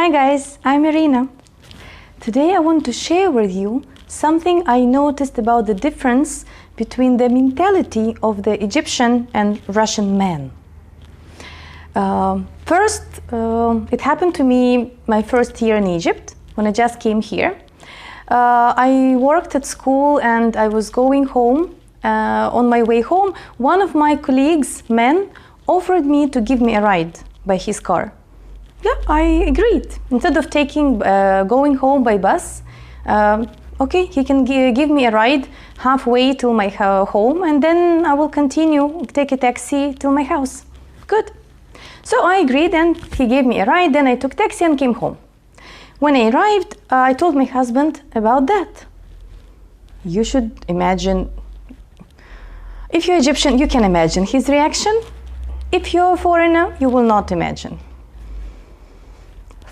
Hi guys, I'm Irina. Today I want to share with you something I noticed about the difference between the mentality of the Egyptian and Russian man. First, it happened to me my first year in Egypt when I just came here. I worked at school and I was going home. On my way home, one of my colleagues, men, offered me to give me a ride by his car. Yeah, I agreed. Instead of going home by bus, okay, he can give me a ride halfway to my home, and then I will take a taxi to my house. Good. So I agreed, and he gave me a ride. Then I took taxi and came home. When I arrived, I told my husband about that. You should imagine, if you're Egyptian, you can imagine his reaction. If you're a foreigner, you will not imagine.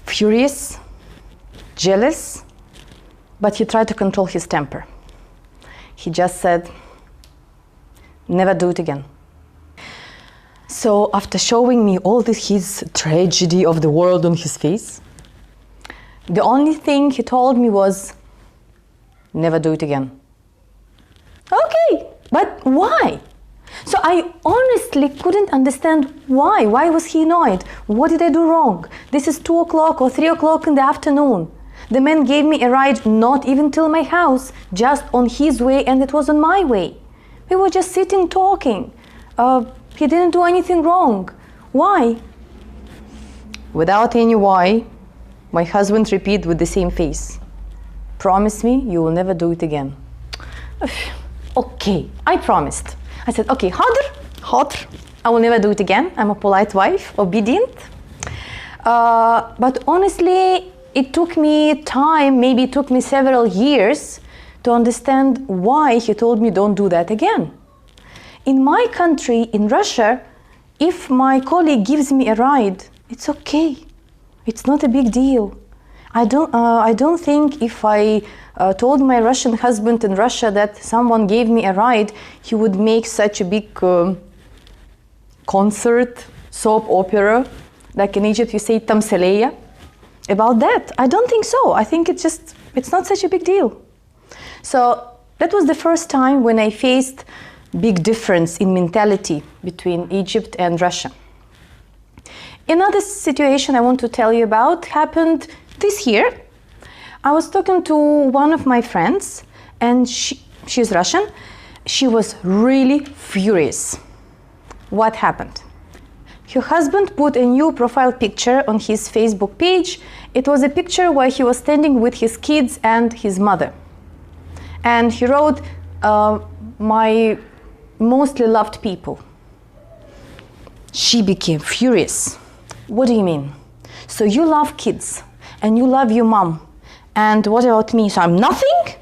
Furious, jealous, but he tried to control his temper. He just said, never do it again. So after showing me all his tragedy of the world on his face, the only thing he told me was, never do it again. Okay, but why? So I honestly couldn't understand why. Why was he annoyed? What did I do wrong? This is 2 o'clock or 3 o'clock in the afternoon. The man gave me a ride not even till my house, just on his way, and it was on my way. We were just sitting talking. He didn't do anything wrong. Why? Without any why, my husband repeated with the same face. Promise me you will never do it again. Okay, I promised. I said, okay, حاضر, I will never do it again. I'm a polite wife, obedient. But honestly, it took me time, maybe it took me several years to understand why he told me don't do that again. In my country, in Russia, if my colleague gives me a ride, it's okay. It's not a big deal. I don't think if I told my Russian husband in Russia that someone gave me a ride, he would make such a big concert, soap opera, like in Egypt you say tamseleya, about that. I don't think so. I think it's not such a big deal. So that was the first time when I faced big difference in mentality between Egypt and Russia. Another situation I want to tell you about happened this year. I was talking to one of my friends, and she's Russian. She was really furious. What happened? Her husband put a new profile picture on his Facebook page. It was a picture where he was standing with his kids and his mother. And he wrote, my mostly loved people. She became furious. What do you mean? So you love kids and you love your mom, and what about me? So I'm nothing?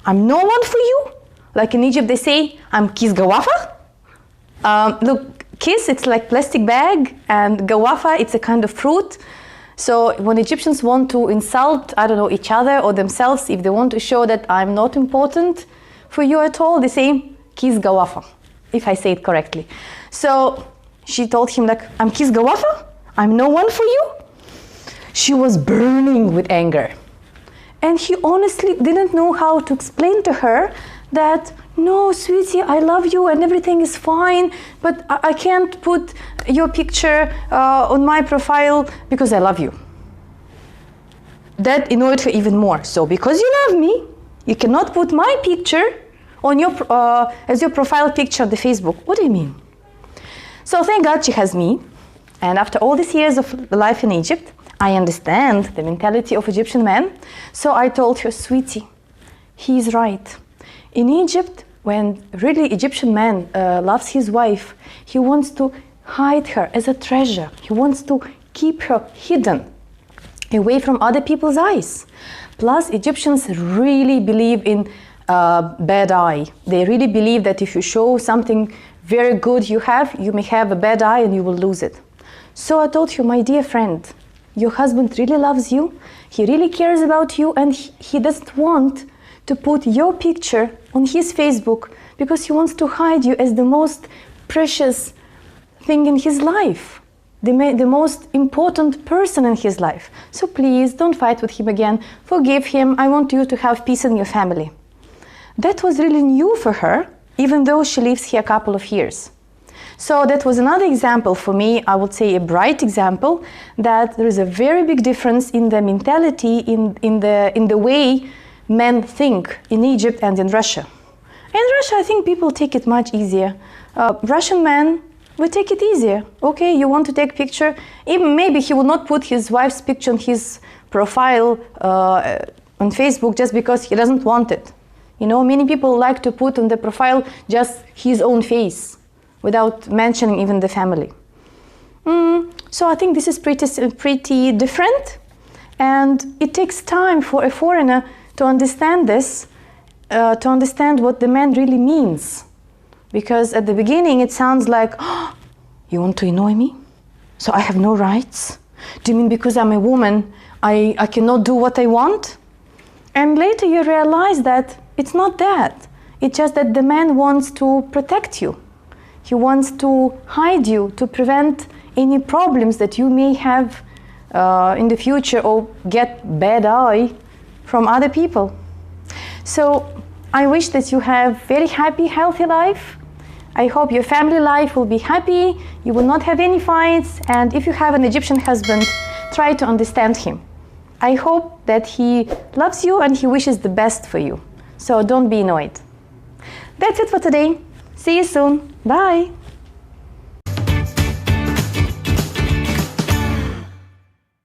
I'm no one for you? Like in Egypt they say, I'm kiss gawafa? Look, kiss, it's like plastic bag, and gawafa, it's a kind of fruit. So when Egyptians want to insult, I don't know, each other or themselves, if they want to show that I'm not important for you at all, they say, kiss gawafa, if I say it correctly. So she told him, like, I'm kiss gawafa? I'm no one for you? She was burning with anger. And he honestly didn't know how to explain to her that, no, sweetie, I love you and everything is fine, but I can't put your picture on my profile because I love you. That annoyed her even more. So because you love me, you cannot put my picture on as your profile picture on the Facebook. What do you mean? So thank God she has me. And after all these years of life in Egypt, I understand the mentality of Egyptian men. So I told her, sweetie, he's right. In Egypt, when really Egyptian man loves his wife, he wants to hide her as a treasure. He wants to keep her hidden, away from other people's eyes. Plus, Egyptians really believe in bad eye. They really believe that if you show something very good you may have a bad eye and you will lose it. So I told her, my dear friend, your husband really loves you, he really cares about you, and he doesn't want to put your picture on his Facebook because he wants to hide you as the most precious thing in his life. the most important person in his life. So please don't fight with him again. Forgive him. I want you to have peace in your family. That was really new for her, even though she lives here a couple of years. So that was another example for me, I would say a bright example, that there is a very big difference in the mentality, in the way men think in Egypt and in Russia. In Russia, I think people take it much easier. Russian men, we take it easier. Okay, you want to take a picture, even maybe he will not put his wife's picture on his profile on Facebook just because he doesn't want it. You know, many people like to put on the profile just his own face, without mentioning even the family. So I think this is pretty different, and it takes time for a foreigner to understand this, to understand what the man really means. Because at the beginning it sounds like, oh, you want to annoy me? So I have no rights? Do you mean because I'm a woman, I cannot do what I want? And later you realize that it's not that. It's just that the man wants to protect you. He wants to hide you, to prevent any problems that you may have in the future or get bad eye from other people. So I wish that you have very happy, healthy life. I hope your family life will be happy, you will not have any fights, and if you have an Egyptian husband, try to understand him. I hope that he loves you and he wishes the best for you. So don't be annoyed. That's it for today. See you soon. Bye.